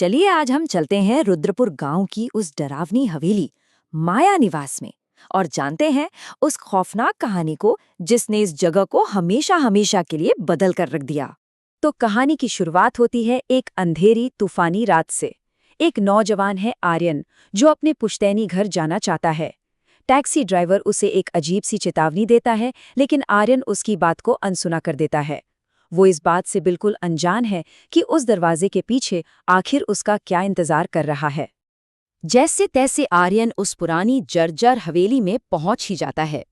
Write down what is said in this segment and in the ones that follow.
चलिए आज हम चलते हैं रुद्रपुर गांव की उस डरावनी हवेली माया निवास में और जानते हैं उस खौफनाक कहानी को जिसने इस जगह को हमेशा हमेशा के लिए बदल कर रख दिया। तो कहानी की शुरुआत होती है एक अंधेरी तूफानी रात से। एक नौजवान है आर्यन, जो अपने पुश्तैनी घर जाना चाहता है। टैक्सी ड्राइवर उसे एक अजीब सी चेतावनी देता है, लेकिन आर्यन उसकी बात को अनसुना कर देता है। वो इस बात से बिल्कुल अनजान है कि उस दरवाजे के पीछे आखिर उसका क्या इंतजार कर रहा है। जैसे तैसे आर्यन उस पुरानी जर्जर हवेली में पहुंच ही जाता है।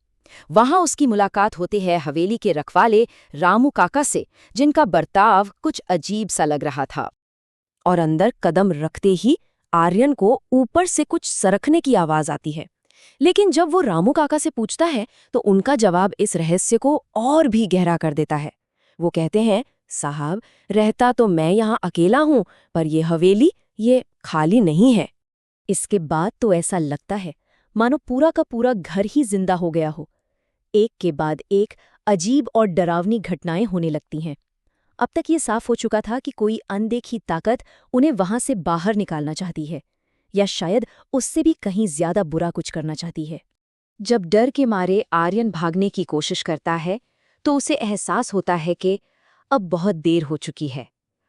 वहां उसकी मुलाकात होती है हवेली के रखवाले रामू काका से, जिनका बर्ताव कुछ अजीब सा लग रहा था। और अंदर कदम रखते ही आर्यन को ऊपर से कुछ सरकने की आवाज आती है। लेकिन जब वो रामू काका से पूछता है तो उनका जवाब इस रहस्य को और भी गहरा कर देता है। वो कहते हैं, साहब, रहता तो मैं यहाँ अकेला हूँ, पर ये हवेली ये खाली नहीं है। इसके बाद तो ऐसा लगता है मानो पूरा का पूरा घर ही जिंदा हो गया हो। एक के बाद एक अजीब और डरावनी घटनाएं होने लगती हैं। अब तक ये साफ हो चुका था कि कोई अनदेखी ताकत उन्हें वहां से बाहर निकालना चाहती है, या शायद उससे भी कहीं ज्यादा बुरा कुछ करना चाहती है। जब डर के मारे आर्यन भागने की कोशिश करता है तो उसे एहसास होता है कि अब बहुत देर हो चुकी है।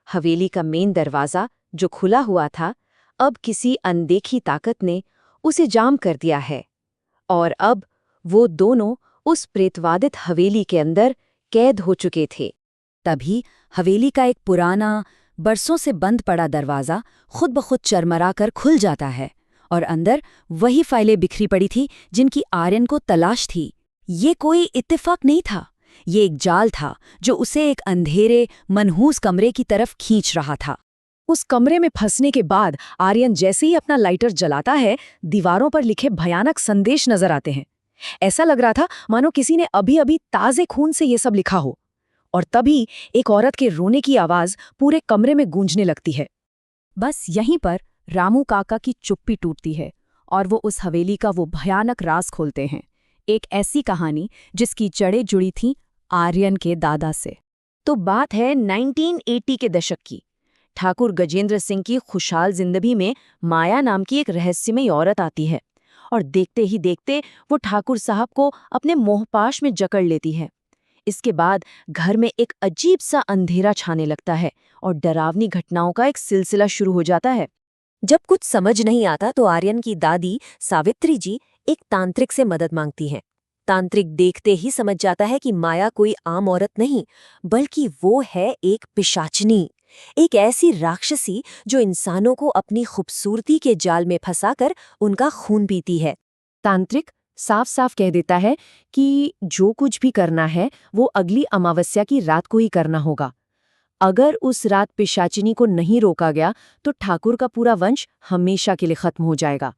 हवेली का मेन दरवाज़ा जो खुला हुआ था, अब किसी अनदेखी ताकत ने उसे जाम कर दिया है, और अब वो दोनों उस प्रेतवादित हवेली के अंदर कैद हो चुके थे। तभी हवेली का एक पुराना, बरसों से बंद पड़ा दरवाज़ा खुद ब खुद चरमरा कर खुल जाता है, और अंदर वही फाइलें बिखरी पड़ी थी जिनकी आर्यन को तलाश थी। ये कोई इत्तेफाक नहीं था, ये एक जाल था जो उसे एक अंधेरे, मनहूस कमरे की तरफ खींच रहा था। उस कमरे में फंसने के बाद आर्यन जैसे ही अपना लाइटर जलाता है, दीवारों पर लिखे भयानक संदेश नजर आते हैं। ऐसा लग रहा था मानो किसी ने अभी अभी ताजे खून से ये सब लिखा हो। और तभी एक औरत के रोने की आवाज पूरे कमरे में गूंजने लगती है। बस यहीं पर रामू काका की चुप्पी टूटती है और वो उस हवेली का वो भयानक राज खोलते हैं। एक ऐसी कहानी जिसकी जड़ें जुड़ी थीं आर्यन के दादा से। तो बात है 1980 के दशक की। ठाकुर गजेंद्र सिंह की खुशहाल जिंदगी में माया नाम की एक रहस्यमयी औरत आती है, और देखते ही देखते वो ठाकुर साहब को अपने मोहपाश में जकड़ लेती है। इसके बाद घर में एक अजीब सा अंधेरा छाने लगता है और डरावनी घटनाओं का एक सिलसिला शुरू हो जाता है। जब कुछ समझ नहीं आता तो आर्यन की दादी सावित्री जी एक तांत्रिक से मदद मांगती हैं। तांत्रिक देखते ही समझ जाता है कि माया कोई आम औरत नहीं, बल्कि वो है एक पिशाचनी, एक ऐसी राक्षसी जो इंसानों को अपनी खूबसूरती के जाल में फंसाकर उनका खून पीती है। तांत्रिक साफ साफ कह देता है कि जो कुछ भी करना है वो अगली अमावस्या की रात को ही करना होगा। अगर उस रात पिशाचिनी को नहीं रोका गया तो ठाकुर का पूरा वंश हमेशा के लिए खत्म हो जाएगा।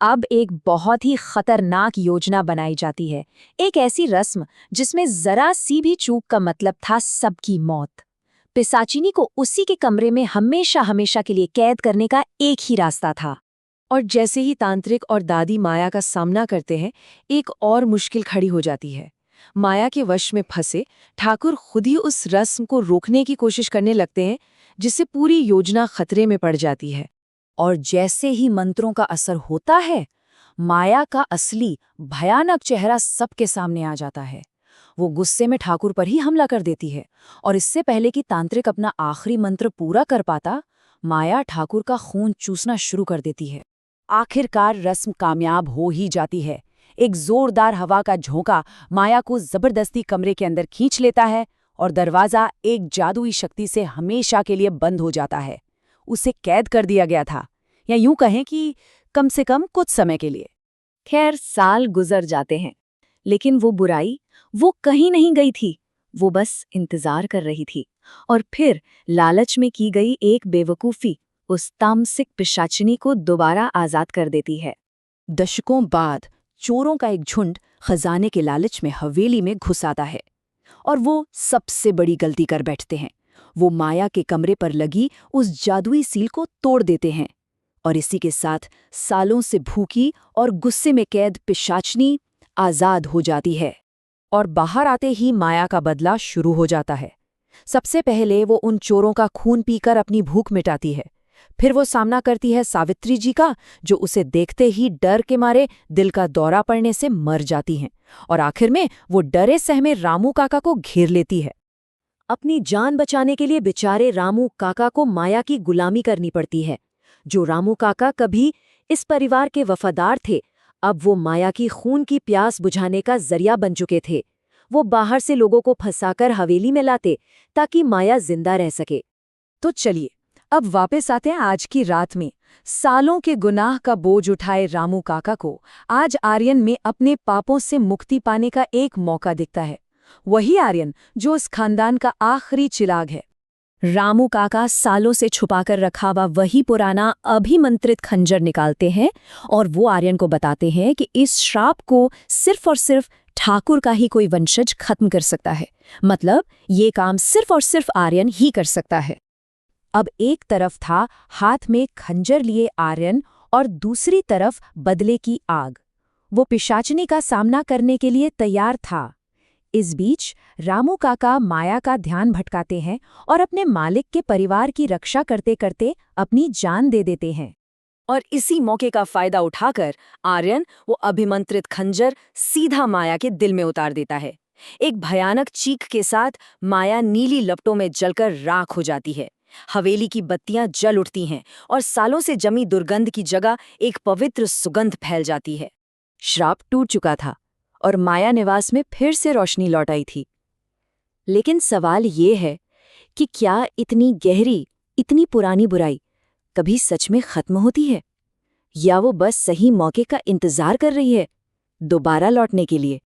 अब एक बहुत ही खतरनाक योजना बनाई जाती है, एक ऐसी रस्म जिसमें जरा सी भी चूक का मतलब था सबकी मौत। पिशाचिनी को उसी के कमरे में हमेशा हमेशा के लिए कैद करने का एक ही रास्ता था। और जैसे ही तांत्रिक और दादी माया का सामना करते हैं, एक और मुश्किल खड़ी हो जाती है। माया के वश में फंसे ठाकुर खुद ही उस रस्म को रोकने की कोशिश करने लगते हैं, जिससे पूरी योजना खतरे में पड़ जाती है। और जैसे ही मंत्रों का असर होता है, माया का असली भयानक चेहरा सबके सामने आ जाता है। वो गुस्से में ठाकुर पर ही हमला कर देती है, और इससे पहले कि तांत्रिक अपना आखिरी मंत्र पूरा कर पाता, माया ठाकुर का खून चूसना शुरू कर देती है। आखिरकार रस्म कामयाब हो ही जाती है। एक जोरदार हवा का झोंका माया को जबरदस्ती कमरे के अंदर खींच लेता है, और दरवाजा एक जादुई शक्ति से हमेशा के लिए बंद हो जाता है। उसे कैद कर दिया गया था, या यूं कहें कि कम से कम कुछ समय के लिए। खैर, साल गुजर जाते हैं, लेकिन वो बुराई वो कहीं नहीं गई थी। वो बस इंतजार कर रही थी। और फिर लालच में की गई एक बेवकूफ़ी उस तामसिक पिशाचिनी को दोबारा आज़ाद कर देती है। दशकों बाद चोरों का एक झुंड खजाने के लालच में हवेली में घुस आता है, और वो सबसे बड़ी गलती कर बैठते हैं। वो माया के कमरे पर लगी उस जादुई सील को तोड़ देते हैं, और इसी के साथ सालों से भूखी और गुस्से में कैद पिशाचनी आज़ाद हो जाती है। और बाहर आते ही माया का बदला शुरू हो जाता है। सबसे पहले वो उन चोरों का खून पीकर अपनी भूख मिटाती है, फिर वो सामना करती है सावित्री जी का, जो उसे देखते ही डर के मारे दिल का दौरा पड़ने से मर जाती हैं। और आखिर में वो डरे सहमे रामू काका को घेर लेती है। अपनी जान बचाने के लिए बेचारे रामू काका को माया की गुलामी करनी पड़ती है। जो रामू काका कभी इस परिवार के वफादार थे, अब वो माया की खून की प्यास बुझाने का जरिया बन चुके थे। वो बाहर से लोगों को फंसाकर हवेली में लाते ताकि माया जिंदा रह सके। तो चलिए अब वापस आते हैं आज की रात में। सालों के गुनाह का बोझ उठाए रामू काका को आज आर्यन में अपने पापों से मुक्ति पाने का एक मौका दिखता है। वही आर्यन जो उस खानदान का आखिरी चिराग है। रामू काका सालों से छुपाकर रखा हुआ वही पुराना अभिमंत्रित खंजर निकालते हैं और वो आर्यन को बताते हैं कि इस श्राप को सिर्फ और सिर्फ ठाकुर का ही कोई वंशज खत्म कर सकता है। मतलब ये काम सिर्फ और सिर्फ आर्यन ही कर सकता है। अब एक तरफ था हाथ में खंजर लिए आर्यन और दूसरी तरफ बदले की आग। वो पिशाचनी का सामना करने के लिए तैयार था। इस बीच रामू काका माया का ध्यान भटकाते हैं और अपने मालिक के परिवार की रक्षा करते करते अपनी जान दे देते हैं। और इसी मौके का फायदा उठाकर आर्यन वो अभिमंत्रित खंजर सीधा माया के दिल में उतार देता है। एक भयानक चीख के साथ माया नीली लपटों में जलकर राख हो जाती है। हवेली की बत्तियां जल उठती हैं और सालों से जमी दुर्गंध की जगह एक पवित्र सुगंध फैल जाती है। श्राप टूट चुका था और माया निवास में फिर से रोशनी लौट आई थी। लेकिन सवाल ये है कि क्या इतनी गहरी, इतनी पुरानी बुराई कभी सच में खत्म होती है, या वो बस सही मौके का इंतजार कर रही है दोबारा लौटने के लिए?